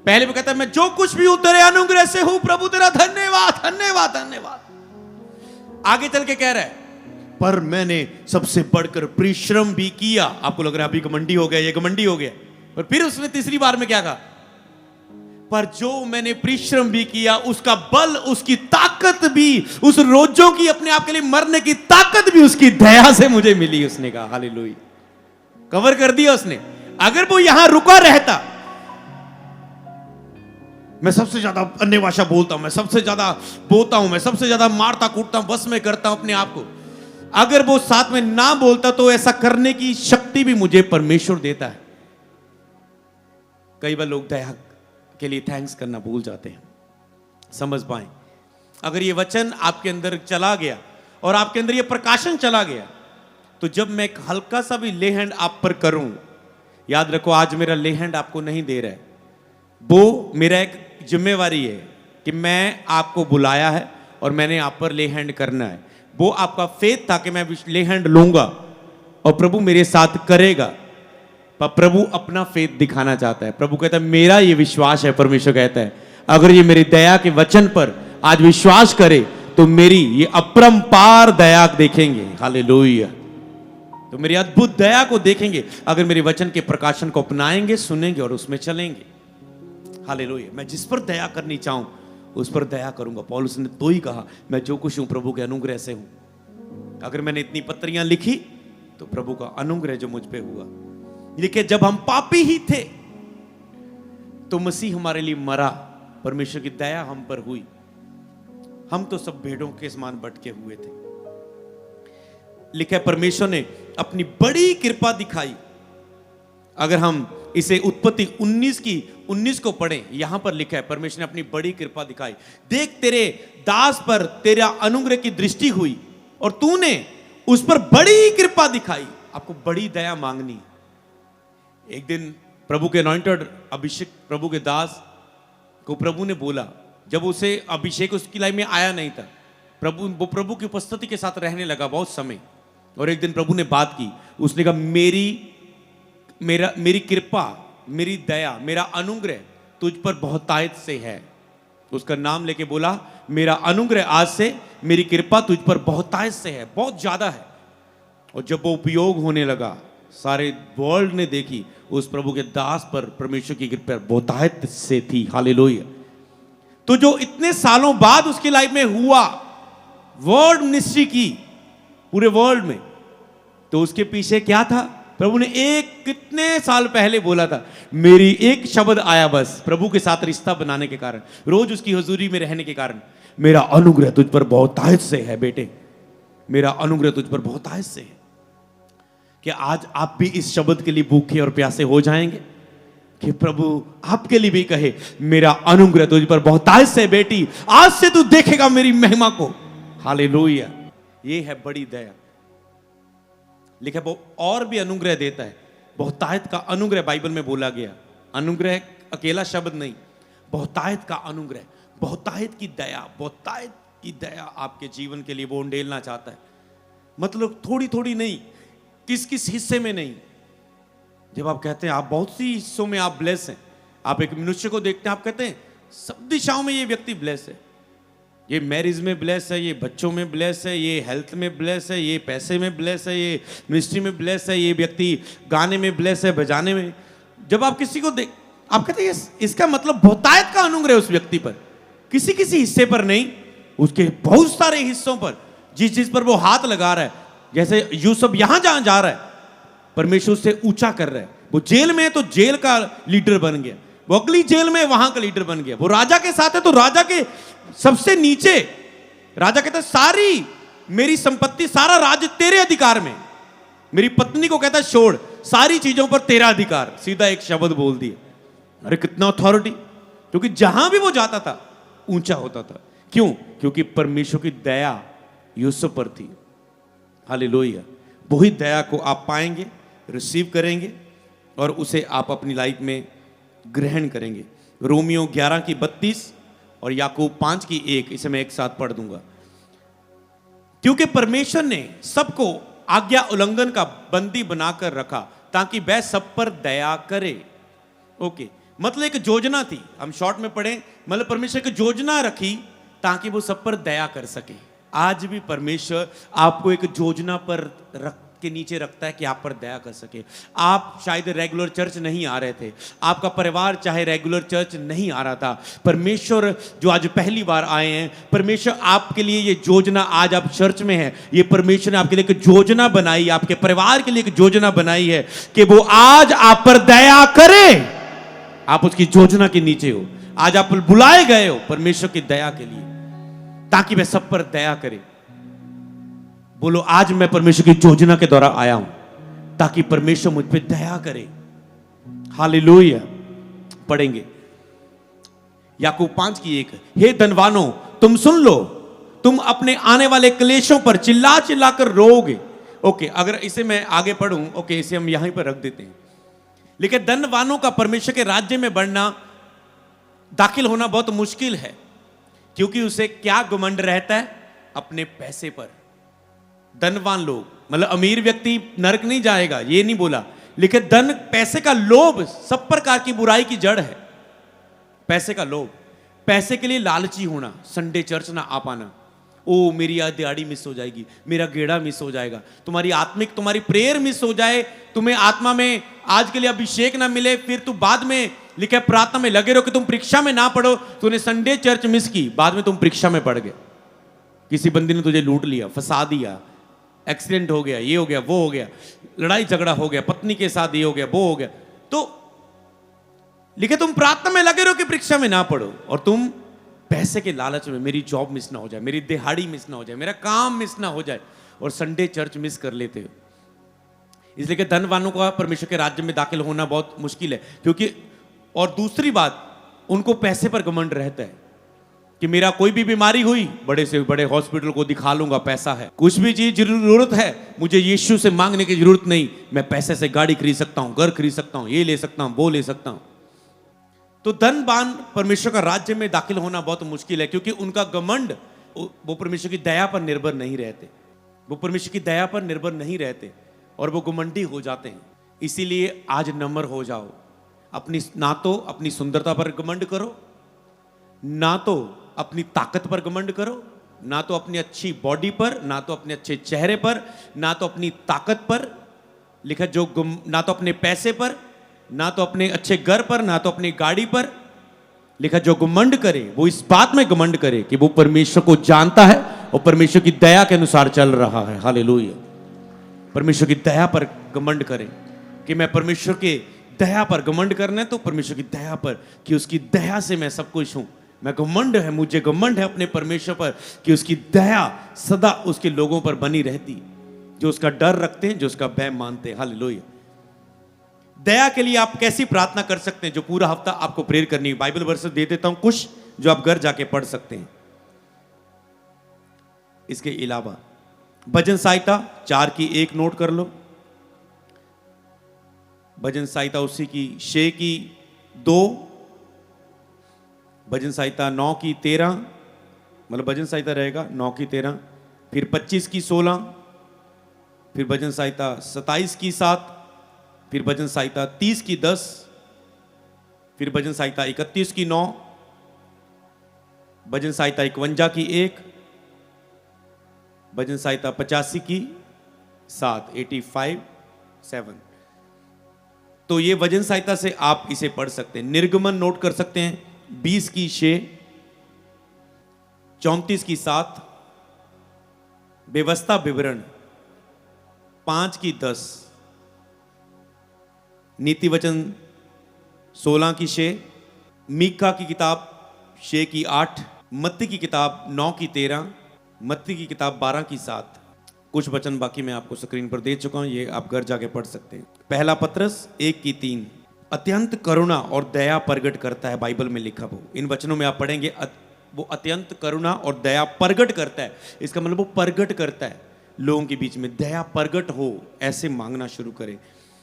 [SPEAKER 1] पहले वो कहता है मैं जो कुछ भी हूं तेरे अनुग्रह से हूं, प्रभु तेरा धन्यवाद धन्यवाद धन्यवाद। आगे चल के कह रहा है पर मैंने सबसे बढ़कर परिश्रम भी किया। आपको लग रहा है अभी घमंडी हो गया, ये घमंडी हो गया, पर फिर उसने तीसरी बार में क्या कहा, पर जो मैंने परिश्रम भी किया उसका बल, उसकी ताकत भी, उस रोजों की अपने आप के लिए मरने की ताकत भी उसकी दया से मुझे मिली। उसने कहा हालेलुया। कवर कर दिया उसने। अगर वो यहां रुका रहता, मैं सबसे ज्यादा अन्य भाषा बोलता हूं, मैं सबसे ज्यादा बोलता हूं, मैं सबसे ज्यादा मारता कूटता हूं, बस में करता हूं अपने आप को, अगर वो साथ में ना बोलता तो ऐसा करने की शक्ति भी मुझे परमेश्वर देता है। कई बार लोग दया के लिए थैंक्स करना भूल जाते हैं। समझ पाए? अगर ये वचन आपके अंदर चला गया और आपके अंदर ये प्रकाशन चला गया, तो जब मैं एक हल्का सा भी ले हैंड आप पर करूं, याद रखो आज मेरा ले हैंड आपको नहीं दे रहा है, वो मेरा एक जिम्मेवारी है कि मैं आपको बुलाया है और मैंने आप पर ले हैंड करना है। वो आपका फेथ था कि मैं ले हैंड लूंगा और प्रभु मेरे साथ करेगा। पर प्रभु अपना फेथ दिखाना चाहता है। प्रभु कहता है मेरा ये विश्वास है, परमेश्वर कहता है अगर ये मेरी दया के वचन पर आज विश्वास करे तो मेरी ये अपरंपार दया देखेंगे। हालेलुया। तो मेरी अद्भुत दया को देखेंगे अगर मेरे वचन के प्रकाशन को अपनाएंगे, सुनेंगे और उसमें चलेंगे। हालेलुया। मैं जिस पर दया करनी चाहूं उस पर दया करूंगा। पौलुस ने तो ही कहा मैं जो कुछ हूं प्रभु के अनुग्रह से हूं। अगर मैंने इतनी पत्रियां लिखी तो प्रभु का अनुग्रह जो मुझ पे हुआ। लिखे जब हम पापी ही थे तो मसीह हमारे लिए मरा, परमेश्वर की दया हम पर हुई। हम तो सब भेड़ों के समान भटके हुए थे। लिखा है परमेश्वर ने अपनी बड़ी कृपा दिखाई। अगर हम इसे उत्पत्ति 19 को पढ़ें, यहां पर लिखा है परमेश्वर ने अपनी बड़ी कृपा दिखाई। देख तेरे दास पर तेरा अनुग्रह की दृष्टि हुई और तूने उस पर बड़ी कृपा दिखाई। आपको बड़ी दया मांगनी। एक दिन प्रभु के अनॉइंटेड अभिषेक प्रभु के दास को प्रभु ने बोला, जब उसे अभिषेक उसकी लाइफ में आया नहीं था, वो प्रभु की उपस्थिति के साथ रहने लगा बहुत समय। और एक दिन प्रभु ने बात की, उसने कहा मेरी कृपा, मेरी दया, मेरा अनुग्रह तुझ पर बहुतायत से है। उसका नाम लेके बोला, मेरा अनुग्रह आज से, मेरी कृपा तुझ पर बहुतायत से है, बहुत ज्यादा है। और जब वो उपयोग होने लगा, सारे वर्ल्ड ने देखी उस प्रभु के दास पर परमेश्वर की कृपा बहुतायत से थी। हालेलुया। तो जो इतने सालों बाद उसकी लाइफ में हुआ, वर्ल्ड मिनिस्ट्री की पूरे वर्ल्ड में, तो उसके पीछे क्या था? प्रभु ने कितने साल पहले बोला था, मेरी एक शब्द आया बस, प्रभु के साथ रिश्ता बनाने के कारण, रोज उसकी हुजूरी में रहने के कारण, मेरा अनुग्रह तुझ पर बहुतायत से है बेटे, मेरा अनुग्रह तुझ पर बहुतायत से है। क्या आज आप भी इस शब्द के लिए भूखे और प्यासे हो जाएंगे कि प्रभु आपके लिए भी कहे, मेरा अनुग्रह तुझ पर बहुतायत से बेटी, आज से तू देखेगा मेरी महिमा को। हालेलुया। ये है बड़ी दया। लिखा वो और भी अनुग्रह देता है। बहुतायत का अनुग्रह बाइबल में बोला गया। अनुग्रह अकेला शब्द नहीं, बहुतायत का अनुग्रह, बहुतायत की दया, बहुतायत की दया आपके जीवन के लिए वो उंडेलना चाहता है। मतलब थोड़ी थोड़ी नहीं, किस किस हिस्से में नहीं। जब आप कहते हैं आप बहुत सी हिस्सों में आप ब्लेस हैं, आप एक मनुष्य को देखते हैं, आप कहते हैं सब दिशाओं में ये व्यक्ति ब्लेस है, ये मैरिज में ब्लेस है, ये बच्चों में ब्लेस है, ये हेल्थ में ब्लेस है, ये पैसे में ब्लेस है, ये मिनिस्ट्री में ब्लेस है, ये व्यक्ति गाने में ब्लेस है, बजाने में। जब आप किसी को देख, आप कहते हैं इसका मतलब बहुतायत का अनुग्रह उस व्यक्ति पर, किसी किसी हिस्से पर नहीं, उसके बहुत सारे हिस्सों पर, जिस चीज पर वो हाथ लगा रहा है। जैसे यूसुफ यहां जहां जा रहा है, परमेश्वर उससे ऊंचा कर रहा है। वो जेल में है तो जेल का लीडर बन गया, वो अगली जेल में वहां का लीडर बन गया। वो राजा के साथ है तो राजा के सबसे नीचे, राजा कहता है सारी मेरी संपत्ति, सारा राज्य तेरे अधिकार में। मेरी पत्नी को कहता है छोड़, सारी चीजों पर तेरा अधिकार। सीधा एक शब्द बोल दिया। अरे कितना अथॉरिटी! क्योंकि जहां भी वो जाता था ऊंचा होता था। क्यों? क्योंकि परमेश्वर की दया यूसुफ पर थी। हालेलुया। वही दया को आप पाएंगे, रिसीव करेंगे और उसे आप अपनी लाइफ में ग्रहण करेंगे। रोमियो 11:32 और याकूब 5:1, इसे मैं एक साथ पढ़ दूंगा। क्योंकि परमेश्वर ने सबको आज्ञा उल्लंघन का बंदी बनाकर रखा ताकि वह सब पर दया करे। ओके, मतलब एक योजना थी, हम शॉर्ट में पढ़ें, मतलब परमेश्वर की योजना रखी ताकि वो सब पर दया कर सके। आज भी परमेश्वर आपको एक योजना पर रख के नीचे रखता है कि आप पर दया कर सके। आप शायद रेगुलर चर्च नहीं आ रहे थे, आपका परिवार चाहे रेगुलर चर्च नहीं आ रहा था, परमेश्वर जो आज पहली बार आए हैं, परमेश्वर आपके लिए ये योजना, आज आप चर्च में हैं, ये परमेश्वर ने आपके लिए एक योजना बनाई, आपके परिवार के लिए एक योजना बनाई है कि वो आज आप पर दया करे। आप उसकी योजना के नीचे हो, आज आप बुलाए गए हो परमेश्वर की दया के लिए, ताकि वह सब पर दया करे। बोलो, आज मैं परमेश्वर की योजना के द्वारा आया हूं ताकि परमेश्वर मुझ पे दया करे। हालेलुया। पढ़ेंगे याकूब 5:1। हे धनवानों, तुम सुन लो, तुम अपने आने वाले क्लेशों पर चिल्ला चिल्ला कर रोओगे। ओके, अगर इसे मैं आगे पढ़ूं, ओके, इसे हम यहीं पर रख देते हैं। लेकिन धनवानों का परमेश्वर के राज्य में बढ़ना, दाखिल होना बहुत मुश्किल है, क्योंकि उसे क्या घमंड रहता है? अपने पैसे पर। धनवान लोग, मतलब अमीर व्यक्ति नरक नहीं जाएगा, ये नहीं बोला, लेकिन धन, पैसे का लोभ सब प्रकार की बुराई की जड़ है। पैसे का लोभ, पैसे के लिए लालची होना, संडे चर्च ना आ पाना, ओ मेरी आज दिहाड़ी मिस हो जाएगी, मेरा गेड़ा मिस हो जाएगा, तुम्हारी आत्मिक, तुम्हारी प्रेयर मिस हो जाए, तुम्हें आत्मा में आज के लिए अभिषेक ना मिले, फिर तू बाद में लिखा प्रार्थना में लगे रहो कि तुम परीक्षा में ना पढ़ो, तूने संडे चर्च मिस की, बाद में तुम परीक्षा में पढ़ गए, किसी बंदी ने तुझे लूट लिया, फंसा दिया, एक्सीडेंट हो गया, ये हो गया, वो हो गया, लड़ाई झगड़ा हो गया, पत्नी के साथ ये हो गया, वो हो गया, तो लिखे तुम प्रार्थना में लगे रहो कि परीक्षा में ना पढ़ो, और तुम पैसे के लालच में, मेरी जॉब मिस ना हो जाए, मेरी दिहाड़ी मिस ना हो जाए, मेरा काम मिस ना हो जाए, और संडे चर्च मिस कर लेते हो। इसलिए कि धनवानों का परमेश्वर के राज्य में दाखिल होना बहुत मुश्किल है, क्योंकि और दूसरी बात, उनको पैसे पर घमंड रहता है कि मेरा कोई भी बीमारी हुई, बड़े से बड़े हॉस्पिटल को दिखा लूंगा, पैसा है, कुछ भी चीज जरूरत है, मुझे यीशु से मांगने की जरूरत नहीं, मैं पैसे से गाड़ी खरीद सकता हूं, घर खरीद सकता हूं, ये ले सकता हूं, वो ले सकता हूं। तो धनवान परमेश्वर का राज्य में दाखिल होना बहुत मुश्किल है, क्योंकि उनका घमंड, वो परमेश्वर की दया पर निर्भर नहीं रहते, वो परमेश्वर की दया पर निर्भर नहीं रहते, और वो घमंडी हो जाते हैं। इसीलिए आज नम्र हो जाओ, अपनी ना तो अपनी सुंदरता पर घमंड करो, ना तो अपनी ताकत पर घमंड करो, ना तो अपनी अच्छी बॉडी पर, ना तो अपने अच्छे चेहरे पर, ना तो अपनी ताकत पर, लिखा जो ना तो अपने पैसे पर, ना तो अपने अच्छे घर पर, ना तो अपनी गाड़ी पर, लिखा जो घमंड करे वो इस बात में घमंड करे कि वो परमेश्वर को जानता है और परमेश्वर की दया के अनुसार चल रहा है। हालेलुया। परमेश्वर की दया पर घमंड करें कि मैं परमेश्वर के दया पर घमंड करना है, तो परमेश्वर की दया पर कि उसकी दया से मैं सब कुछ हूं। मैं घमंड है, मुझे घमंड है अपने परमेश्वर पर कि उसकी दया सदा उसके लोगों पर बनी रहती, जो उसका डर रखते हैं, जो उसका भय मानते हैं। हालेलुया। दया के लिए आप कैसी प्रार्थना कर सकते हैं, जो पूरा हफ्ता आपको प्रेयर करनी है। बाइबल वर्स दे देता हूं कुछ, जो आप घर जाके पढ़ सकते हैं। इसके अलावा भजन संहिता 4 की 1 नोट कर लो, भजन संहिता उसी की 6 की 2, भजन संहिता 9 की 13, मतलब भजन संहिता रहेगा 9 की 13, फिर 25 की 16, फिर भजन संहिता 27 की 7, फिर भजन संहिता 30 की 10, फिर भजन संहिता 31 की 9, भजन संहिता 51 की 1, भजन संहिता 85 की 7, 85 7। तो ये भजन संहिता से आप इसे पढ़ सकते हैं। निर्गमन नोट कर सकते हैं 20 की 6, 34 की 7, व्यवस्था विवरण 5 की 10, नीति वचन 16 की 6, मीका की किताब 6 की 8, मत्ती की किताब 9 की 13, मत्ती की किताब 12 की 7। कुछ वचन बाकी मैं आपको स्क्रीन पर दे चुका हूं, ये आप घर जाके पढ़ सकते हैं। पहला पत्रस 1 की 3, अत्यंत करुणा और दया प्रगट करता है, बाइबल में लिखा वो। इन वचनों में आप पढ़ेंगे वो अत्यंत करुणा और दया प्रगट करता है, इसका मतलब वो प्रगट करता है लोगों के बीच में। दया प्रगट हो, ऐसे मांगना शुरू करें।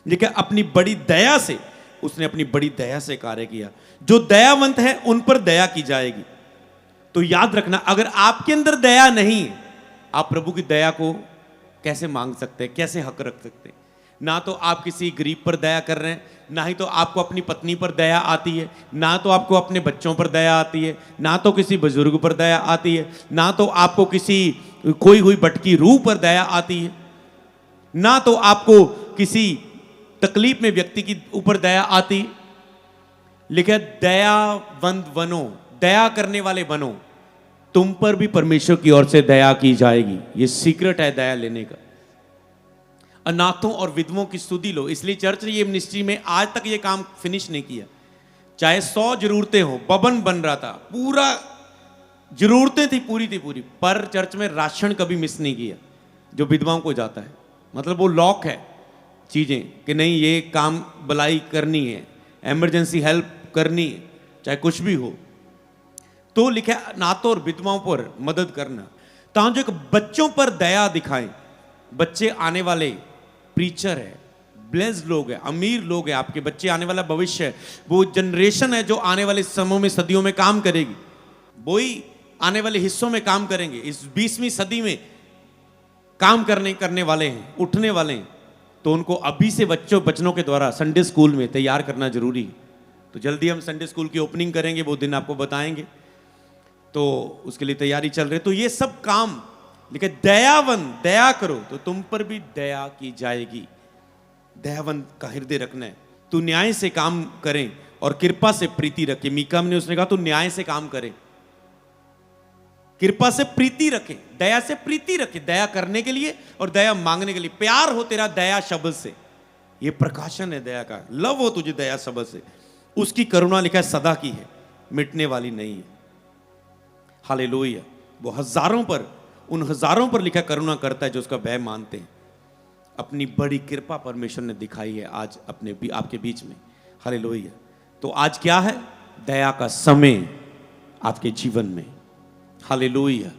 [SPEAKER 1] लेकिन अपनी बड़ी दया से, उसने अपनी बड़ी दया से कार्य किया। जो दयावंत है उन पर दया की जाएगी। तो याद रखना, अगर आपके अंदर दया नहीं है, आप प्रभु की दया को कैसे मांग सकते हैं, कैसे हक रख सकते हैं? ना तो आप किसी गरीब पर दया कर रहे हैं, ना ही तो आपको अपनी पत्नी पर दया आती है, ना तो आपको अपने बच्चों पर दया आती है, ना तो किसी बुजुर्ग पर दया आती है, ना तो आपको किसी खोई हुई भटकी रूह पर दया आती है, ना तो आपको किसी तकलीफ में व्यक्ति की ऊपर दया आती। लिखा दयावंत बनो, दया करने वाले बनो, तुम पर भी परमेश्वर की ओर से दया की जाएगी। ये सीक्रेट है दया लेने का। अनाथों और विधवों की स्तुति लो। इसलिए चर्च ने ये मिनिस्ट्री में आज तक ये काम फिनिश नहीं किया। चाहे 100 जरूरतें हो, भवन बन रहा था, पूरा जरूरतें थी, पूरी थी पूरी, पर चर्च में राशन कभी मिस नहीं किया जो विधवाओं को जाता है। मतलब वो लॉक है चीजें कि नहीं, ये काम भलाई करनी है, इमरजेंसी हेल्प करनी है, चाहे कुछ भी हो। तो लिखा अनाथों और विधवाओं पर मदद करना। तो जो एक बच्चों पर दया दिखाएं। बच्चे आने वाले प्रीचर है, ब्लेस्ड लोग हैं, अमीर लोग हैं, आपके बच्चे आने वाला भविष्य है। वो जनरेशन है जो आने वाले समयों में, सदियों में काम करेगी। वही आने वाले हिस्सों में काम करेंगे। इस 20वीं सदी में काम करने वाले हैं, उठने वाले हैं। तो उनको अभी से बच्चों के द्वारा संडे स्कूल में तैयार करना जरूरी है। तो जल्दी हम संडे स्कूल की ओपनिंग करेंगे, वो दिन आपको बताएंगे। तो उसके लिए तैयारी चल रही है। तो ये सब काम लेकिन दयावंत, दया करो तो तुम पर भी दया की जाएगी। दयावंत का हृदय रखना है। तू न्याय से काम करें और कृपा से प्रीति रखे। मीका ने उसने कहा तू न्याय से काम करे। कृपा से प्रीति रखें, दया से प्रीति रखें, दया करने के लिए और दया मांगने के लिए। प्यार हो तेरा दया शब्द से, ये प्रकाशन है दया का। लव हो तुझे दया शब्द से। उसकी करुणा लिखा है सदा की है, मिटने वाली नहीं है। हालेलुया। वो हजारों पर, उन हजारों पर लिखा करुणा करता है जो उसका भय मानते हैं। अपनी बड़ी कृपा परमेश्वर ने दिखाई है आज अपने आपके बीच में। हालेलुया। तो आज क्या है? दया का समय आपके जीवन में। हालेलुया।